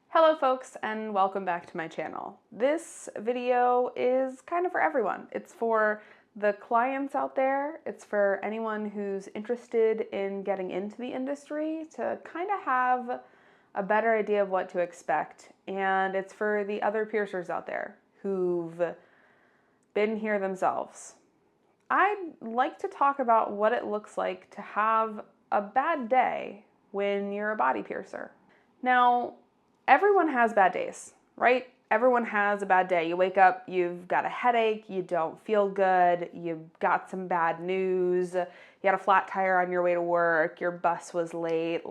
Hello folks, and welcome back to my channel. This video is kind of for everyone. It's for the clients out there. It's for anyone who's interested in getting into the industry to kind of have a better idea of what to expect. And it's for the other piercers out there who've been here themselves. I'd like to talk about what it looks like to have a bad day when you're a body piercer. Now, everyone has bad days, right? Everyone has a bad day. You wake up, you've got a headache, you don't feel good, you got some bad news, you had a flat tire on your way to work, your bus was late,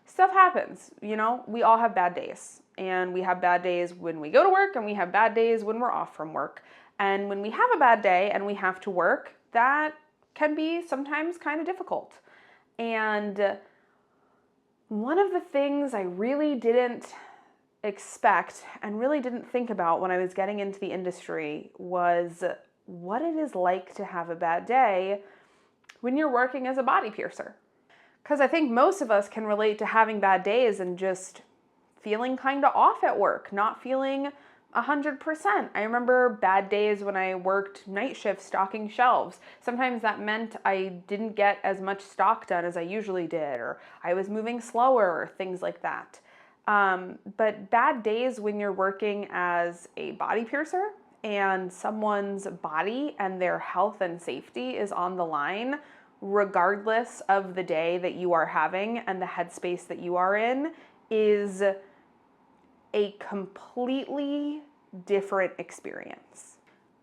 stuff happens, We all have bad days. And we have bad days when we go to work, and we have bad days when we're off from work. And when we have a bad day and we have to work, that can be sometimes kind of difficult. And one of the things I really didn't expect and really didn't think about when I was getting into the industry was what it is like to have a bad day when you're working as a body piercer. Because I think most of us can relate to having bad days and just feeling kind of off at work, not feeling 100%. I remember bad days when I worked night shifts stocking shelves. Sometimes that meant I didn't get as much stock done as I usually did, or I was moving slower, or things like that. But bad days when you're working as a body piercer and someone's body and their health and safety is on the line, regardless of the day that you are having and the headspace that you are in, is a completely different experience.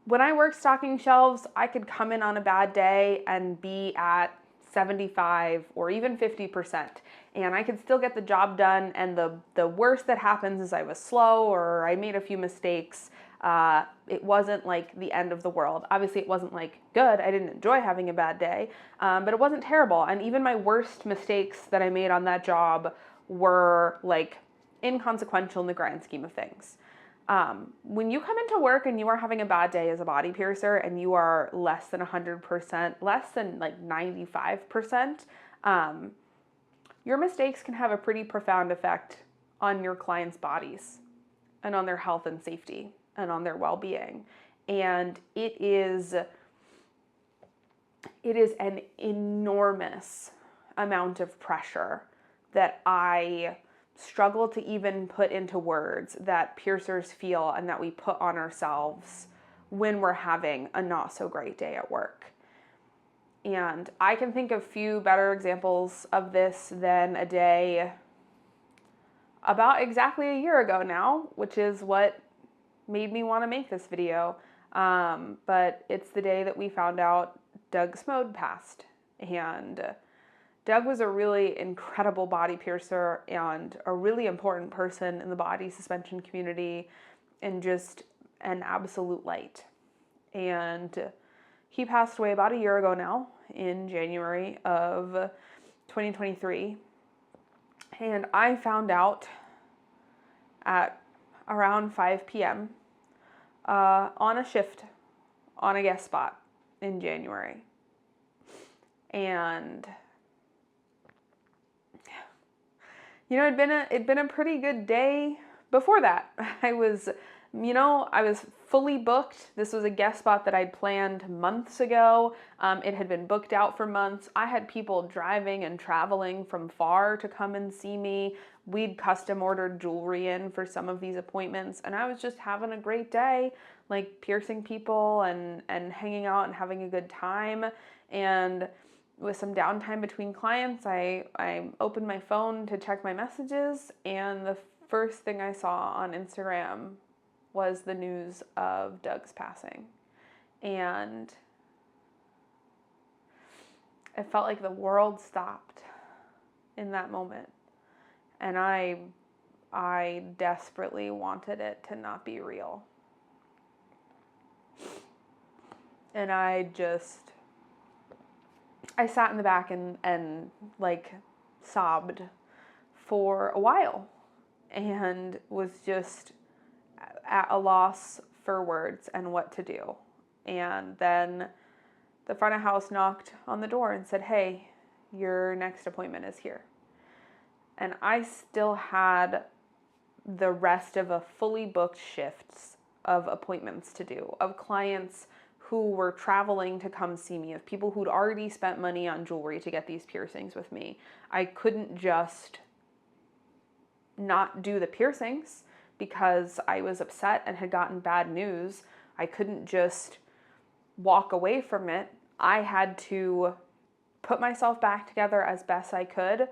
When I worked stocking shelves, I could come in on a bad day and be at 75 or even 50%, and I could still get the job done. And the worst that happens is I was slow or I made a few mistakes. It wasn't like the end of the world. Obviously, it wasn't like good. I didn't enjoy having a bad day, but it wasn't terrible. And even my worst mistakes that I made on that job were like inconsequential in the grand scheme of things. When you come into work and you are having a bad day as a body piercer and you are less than 100%, less than like 95%, your mistakes can have a pretty profound effect on your clients' bodies and on their health and safety and on their well-being. And it is an enormous amount of pressure that I struggle to even put into words, that piercers feel and that we put on ourselves when we're having a not so great day at work. And I can think of few better examples of this than a day about exactly a year ago now, which is what made me want to make this video. But it's the day that we found out Doug Smode passed. And Doug was a really incredible body piercer and a really important person in the body suspension community and just an absolute light. And he passed away about a year ago now, in January of 2023. And I found out at around 5 p.m. On a shift on a guest spot in January. And it'd been a pretty good day before that. I was fully booked. This was a guest spot that I'd planned months ago. It had been booked out for months. I had people driving and traveling from far to come and see me. We'd custom ordered jewelry in for some of these appointments, and I was just having a great day, like piercing people and hanging out and having a good time. And with some downtime between clients, I opened my phone to check my messages, and the first thing I saw on Instagram was the news of Doug's passing. And it felt like the world stopped in that moment. And I desperately wanted it to not be real. And I sat in the back and like sobbed for a while and was just at a loss for words and what to do. And then the front of house knocked on the door and said, "Hey, your next appointment is here." And I still had the rest of a fully booked shifts of appointments to do, of clients who were traveling to come see me, of people who'd already spent money on jewelry to get these piercings with me. I couldn't just not do the piercings because I was upset and had gotten bad news. I couldn't just walk away from it. I had to put myself back together as best I could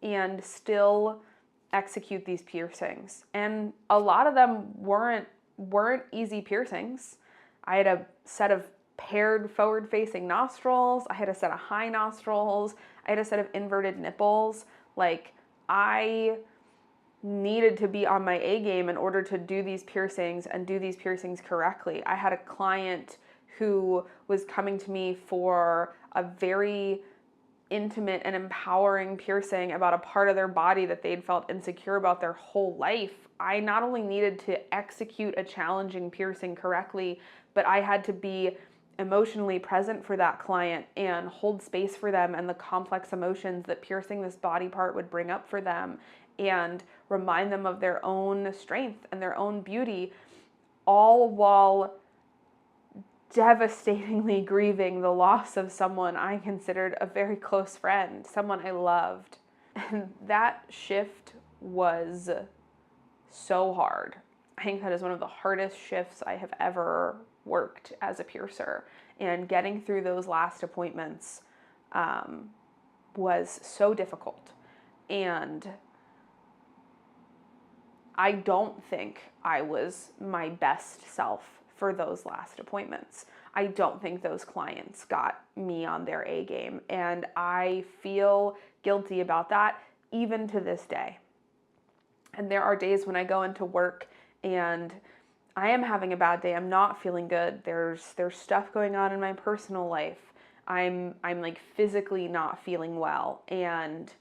and still execute these piercings. And a lot of them weren't easy piercings. I had a set of paired forward-facing nostrils. I had a set of high nostrils. I had a set of inverted nipples. Like, I needed to be on my A game in order to do these piercings and do these piercings correctly. I had a client who was coming to me for a very intimate and empowering piercing about a part of their body that they'd felt insecure about their whole life. I not only needed to execute a challenging piercing correctly, but I had to be emotionally present for that client and hold space for them and the complex emotions that piercing this body part would bring up for them, and remind them of their own strength and their own beauty, all while devastatingly grieving the loss of someone I considered a very close friend, someone I loved. And that shift was so hard. I think that is one of the hardest shifts I have ever worked as a piercer. And getting through those last appointments was so difficult. And I don't think I was my best self for those last appointments. I don't think those clients got me on their A game, and I feel guilty about that even to this day. And there are days when I go into work and I am having a bad day. I'm not feeling good. There's stuff going on in my personal life. I'm like physically not feeling well, and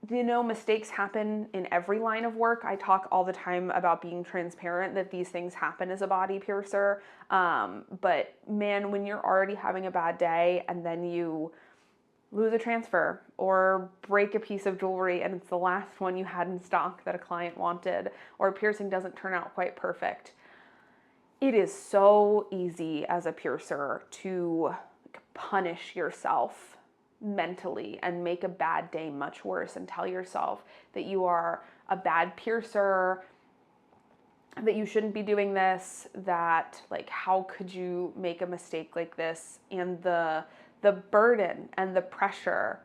mistakes happen in every line of work. I talk all the time about being transparent, that these things happen as a body piercer. But man, when you're already having a bad day and then you lose a transfer or break a piece of jewelry and it's the last one you had in stock that a client wanted, or a piercing doesn't turn out quite perfect, it is so easy as a piercer to punish yourself mentally and make a bad day much worse and tell yourself that you are a bad piercer, that you shouldn't be doing this, that like, how could you make a mistake like this? And the burden and the pressure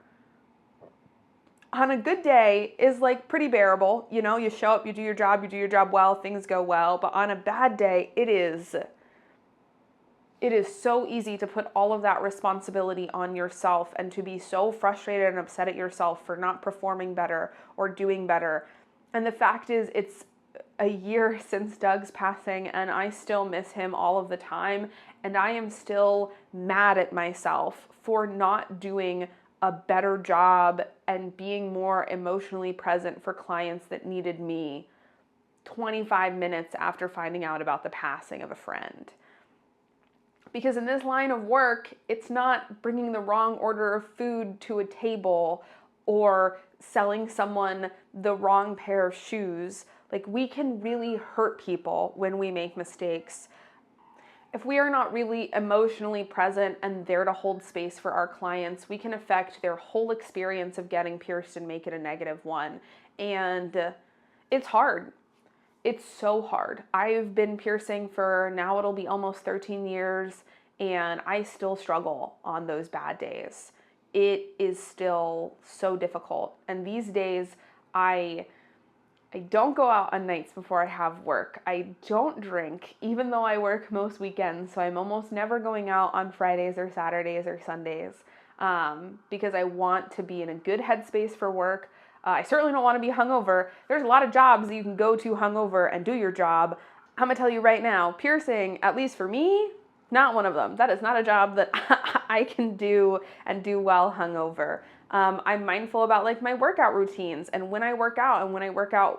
on a good day is like pretty bearable. You show up, you do your job well, things go well. But on a bad day, it is so easy to put all of that responsibility on yourself and to be so frustrated and upset at yourself for not performing better or doing better. And the fact is, it's a year since Doug's passing and I still miss him all of the time. And I am still mad at myself for not doing a better job and being more emotionally present for clients that needed me 25 minutes after finding out about the passing of a friend. Because in this line of work, it's not bringing the wrong order of food to a table or selling someone the wrong pair of shoes. Like, we can really hurt people when we make mistakes. If we are not really emotionally present and there to hold space for our clients, we can affect their whole experience of getting pierced and make it a negative one. And it's hard. It's so hard. I've been piercing for now, it'll be almost 13 years, and I still struggle on those bad days. It is still so difficult. And these days, I don't go out on nights before I have work. I don't drink, even though I work most weekends. So I'm almost never going out on Fridays or Saturdays or Sundays because I want to be in a good headspace for work. I certainly don't want to be hungover. There's a lot of jobs that you can go to hungover and do your job. I'm going to tell you right now, piercing, at least for me, not one of them. That is not a job that I can do and do well hungover. I'm mindful about like my workout routines and when I work out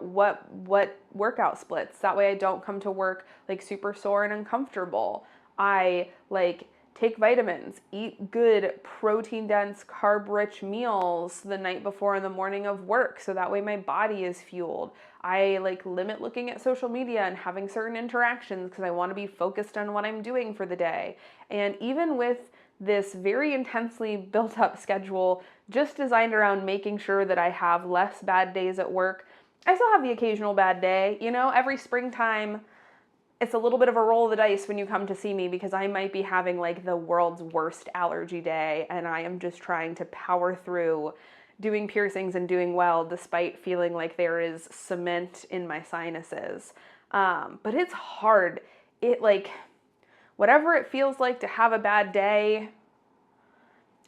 what workout splits. That way I don't come to work like super sore and uncomfortable. I like take vitamins, eat good protein-dense, carb-rich meals the night before in the morning of work so that way my body is fueled. I limit looking at social media and having certain interactions because I want to be focused on what I'm doing for the day. And even with this very intensely built up schedule just designed around making sure that I have less bad days at work, I still have the occasional bad day. Every springtime, it's a little bit of a roll of the dice when you come to see me because I might be having the world's worst allergy day and I am just trying to power through doing piercings and doing well despite feeling like there is cement in my sinuses. But it's hard. Whatever it feels like to have a bad day,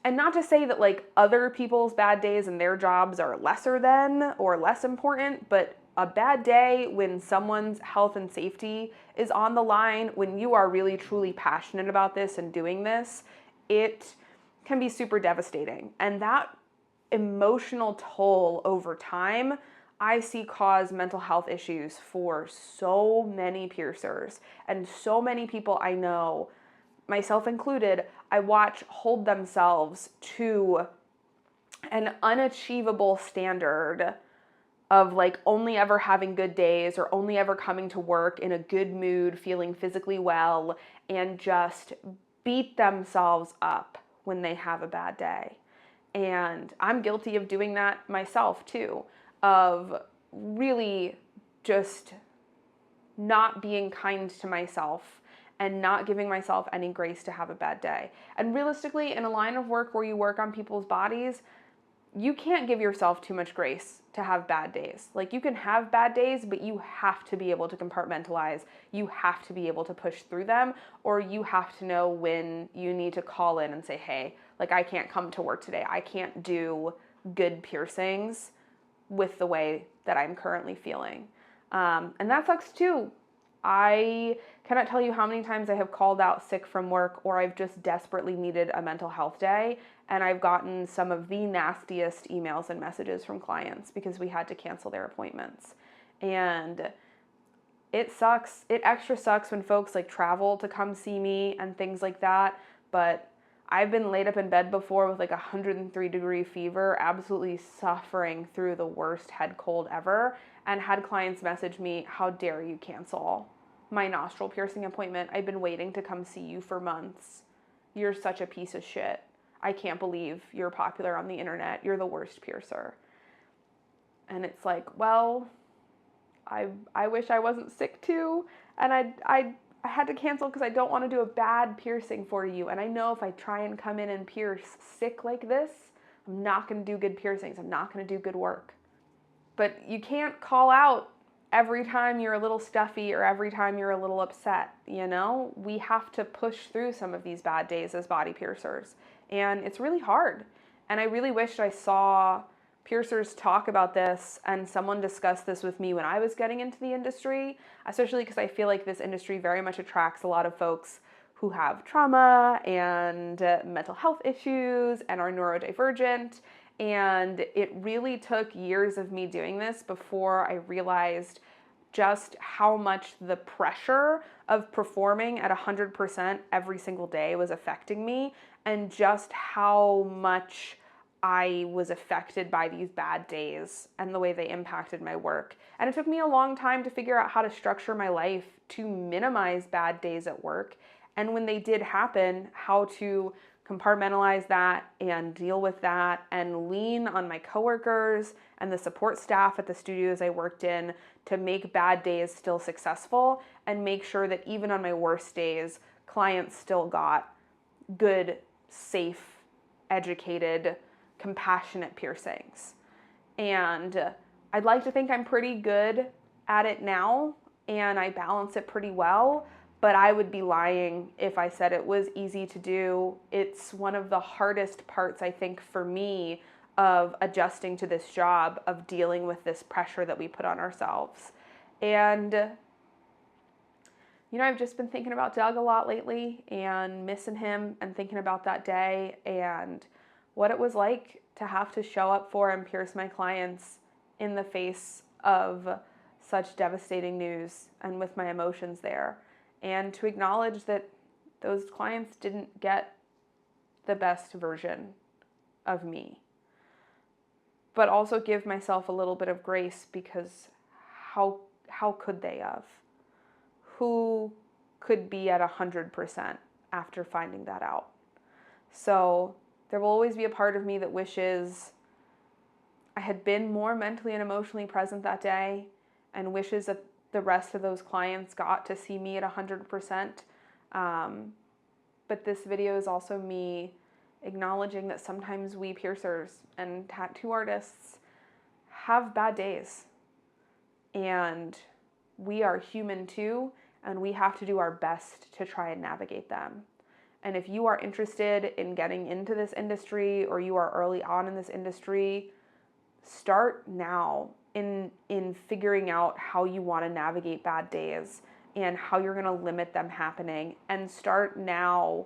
and not to say that other people's bad days and their jobs are lesser than or less important, but a bad day when someone's health and safety is on the line, when you are really truly passionate about this and doing this, it can be super devastating. And that emotional toll over time, I see cause mental health issues for so many piercers and so many people I know, myself included, I watch hold themselves to an unachievable standard of only ever having good days or only ever coming to work in a good mood, feeling physically well, and just beat themselves up when they have a bad day. And I'm guilty of doing that myself too, of really just not being kind to myself and not giving myself any grace to have a bad day. And realistically, in a line of work where you work on people's bodies, you can't give yourself too much grace to have bad days. You can have bad days, but you have to be able to compartmentalize. You have to be able to push through them, or you have to know when you need to call in and say, hey, I can't come to work today. I can't do good piercings with the way that I'm currently feeling. And that sucks too. I cannot tell you how many times I have called out sick from work or I've just desperately needed a mental health day, and I've gotten some of the nastiest emails and messages from clients because we had to cancel their appointments. And it sucks. It extra sucks when folks travel to come see me and things like that, but I've been laid up in bed before with 103-degree fever, absolutely suffering through the worst head cold ever, and had clients message me, how dare you cancel my nostril piercing appointment? I've been waiting to come see you for months. You're such a piece of shit. I can't believe you're popular on the internet. You're the worst piercer. And it's well, I wish I wasn't sick too, and I had to cancel because I don't want to do a bad piercing for you. And I know if I try and come in and pierce sick like this, I'm not going to do good piercings. I'm not going to do good work. But you can't call out every time you're a little stuffy or every time you're a little upset, We have to push through some of these bad days as body piercers. And it's really hard. And I really wished I saw piercers talk about this and someone discuss this with me when I was getting into the industry, especially because I feel like this industry very much attracts a lot of folks who have trauma and mental health issues and are neurodivergent. And it really took years of me doing this before I realized just how much the pressure of performing at 100% every single day was affecting me, and just how much I was affected by these bad days and the way they impacted my work. And it took me a long time to figure out how to structure my life to minimize bad days at work. And when they did happen, how to compartmentalize that and deal with that and lean on my coworkers and the support staff at the studios I worked in to make bad days still successful and make sure that even on my worst days, clients still got good, safe, educated, compassionate piercings. And I'd like to think I'm pretty good at it now and I balance it pretty well, but I would be lying if I said it was easy to do. It's one of the hardest parts, I think, for me of adjusting to this job, of dealing with this pressure that we put on ourselves. And I've just been thinking about Doug a lot lately and missing him and thinking about that day and what it was like to have to show up for and pierce my clients in the face of such devastating news and with my emotions there. And to acknowledge that Those clients didn't get the best version of me. But also give myself a little bit of grace, because how could they have? Who could be at 100% after finding that out? So there will always be a part of me that wishes I had been more mentally and emotionally present that day, and wishes that the rest of those clients got to see me at 100%. But this video is also me acknowledging that sometimes we piercers and tattoo artists have bad days. And we are human too, and we have to do our best to try and navigate them. And if you are interested in getting into this industry, or you are early on in this industry, start now in figuring out how you want to navigate bad days and how you're going to limit them happening, and start now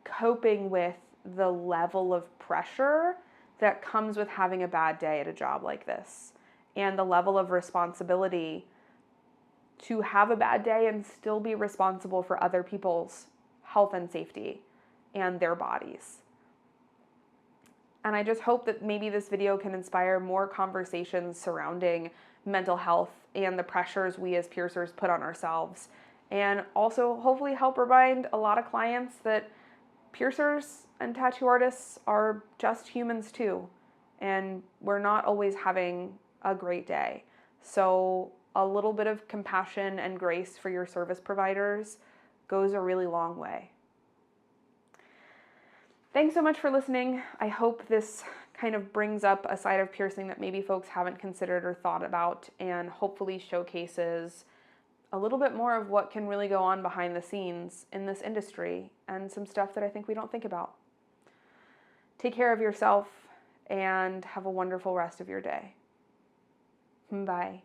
coping with the level of pressure that comes with having a bad day at a job like this, and the level of responsibility to have a bad day and still be responsible for other people's health and safety and their bodies. And I just hope that maybe this video can inspire more conversations surrounding mental health and the pressures we as piercers put on ourselves. And also hopefully help remind a lot of clients that piercers and tattoo artists are just humans too. And we're not always having a great day. So a little bit of compassion and grace for your service providers goes a really long way. Thanks so much for listening. I hope this kind of brings up a side of piercing that maybe folks haven't considered or thought about, and hopefully showcases a little bit more of what can really go on behind the scenes in this industry, and some stuff that I think we don't think about. Take care of yourself and have a wonderful rest of your day. Bye.